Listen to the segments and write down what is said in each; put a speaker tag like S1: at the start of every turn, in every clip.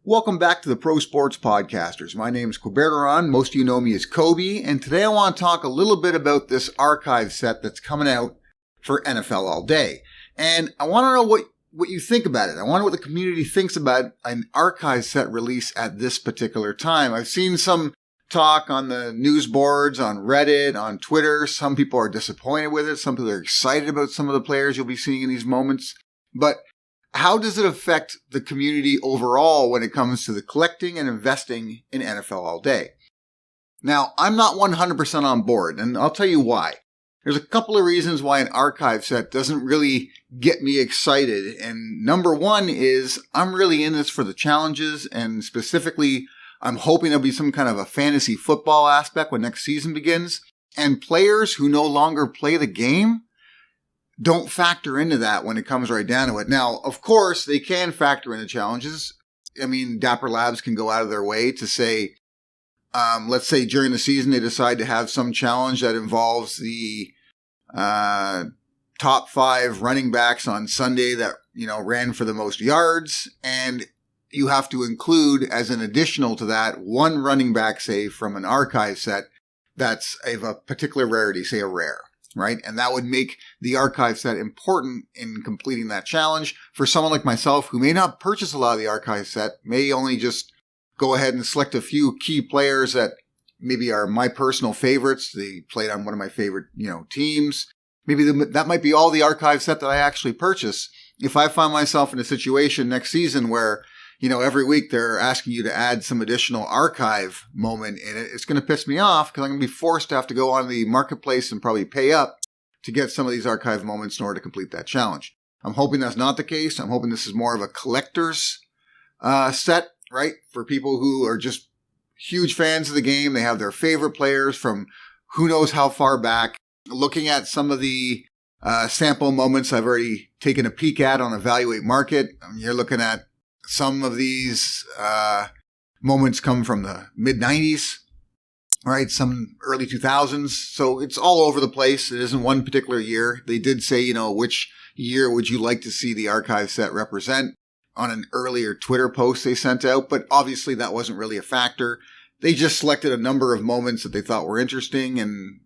S1: Welcome back to the Pro Sports Podcasters. My name is Cobe. Most of you know me as Kobe, and today I want to talk a little bit about this archive set that's coming out for NFL All Day. And I want to know what you think about it. I wonder what the community thinks about an archive set release at this particular time. I've seen some talk on the news boards, on Reddit, on Twitter. Some people are disappointed with it. Some people are excited about some of the players you'll be seeing in these moments. But how does it affect the community overall when it comes to the collecting and investing in NFL All Day? Now, I'm not 100% on board, and I'll tell you why. There's a couple of reasons why an archive set doesn't really get me excited. And number one is I'm really in this for the challenges, and specifically, I'm hoping there'll be some kind of a fantasy football aspect when next season begins. And players who no longer play the game don't factor into that when it comes right down to it. Now, of course, they can factor into challenges. I mean, Dapper Labs can go out of their way to say, let's say during the season they decide to have some challenge that involves the top 5 running backs on Sunday that, ran for the most yards. And you have to include, as an additional to that, one running back, say, from an archive set that's of a particular rarity, say a rare. Right? And that would make the archive set important in completing that challenge. For someone like myself who may not purchase a lot of the archive set, may only just go ahead and select a few key players that maybe are my personal favorites. They played on one of my favorite, teams. Maybe that might be all the archive set that I actually purchase. If I find myself in a situation next season where, every week they're asking you to add some additional archive moment in it, it's going to piss me off because I'm going to be forced to have to go on the marketplace and probably pay up to get some of these archive moments in order to complete that challenge. I'm hoping that's not the case. I'm hoping this is more of a collector's set, right? For people who are just huge fans of the game. They have their favorite players from who knows how far back. Looking at some of the sample moments I've already taken a peek at on Evaluate Market. You're looking at some of these moments come from the mid-90s, right? Some early 2000s. So it's all over the place. It isn't one particular year. They did say, which year would you like to see the archive set represent on an earlier Twitter post they sent out. But obviously that wasn't really a factor. They just selected a number of moments that they thought were interesting and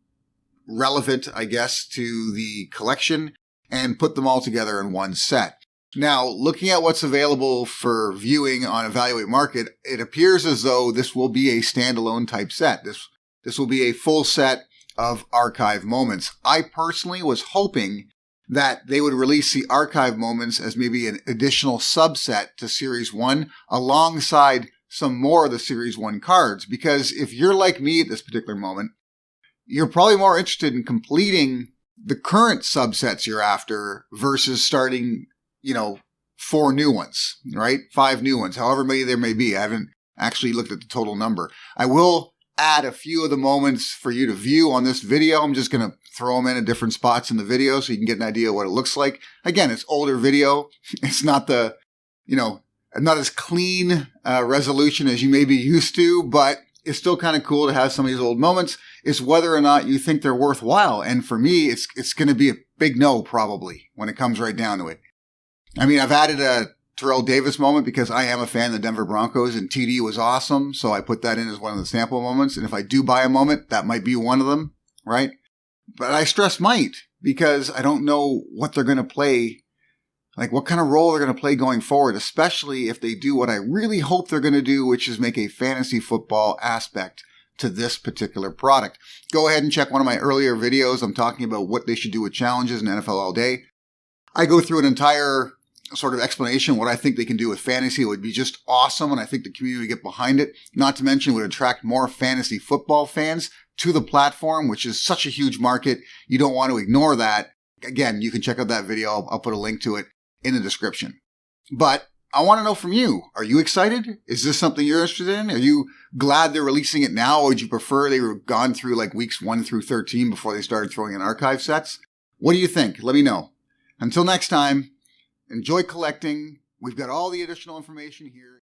S1: relevant, I guess, to the collection and put them all together in one set. Now, looking at what's available for viewing on Evaluate Market, it appears as though this will be a standalone type set. This will be a full set of archive moments. I personally was hoping that they would release the archive moments as maybe an additional subset to Series 1 alongside some more of the Series 1 cards. Because if you're like me at this particular moment, you're probably more interested in completing the current subsets you're after versus starting 4 new ones, right? 5 new ones, however many there may be. I haven't actually looked at the total number. I will add a few of the moments for you to view on this video. I'm just going to throw them in at different spots in the video so you can get an idea of what it looks like. Again, it's older video. It's not the, not as clean resolution as you may be used to, but it's still kind of cool to have some of these old moments. It's whether or not you think they're worthwhile. And for me, it's going to be a big no, probably, when it comes right down to it. I mean, I've added a Terrell Davis moment because I am a fan of the Denver Broncos and TD was awesome. So I put that in as one of the sample moments. And if I do buy a moment, that might be one of them, right? But I stress might because I don't know what they're going to play, like what kind of role they're going to play going forward, especially if they do what I really hope they're going to do, which is make a fantasy football aspect to this particular product. Go ahead and check one of my earlier videos. I'm talking about what they should do with challenges in NFL All Day. I go through an entire sort of explanation what I think they can do with fantasy. It would be just awesome, and I think the community would get behind it. Not to mention it would attract more fantasy football fans to the platform, which is such a huge market. You don't want to ignore that. Again, you can check out that video. I'll put a link to it in the description. But I want to know from you. Are you excited? Is this something you're interested in? Are you glad they're releasing it now, or would you prefer they were gone through like weeks 1 through 13 before they started throwing in archive sets? What do you think? Let me know. Until next time, enjoy collecting. We've got all the additional information here.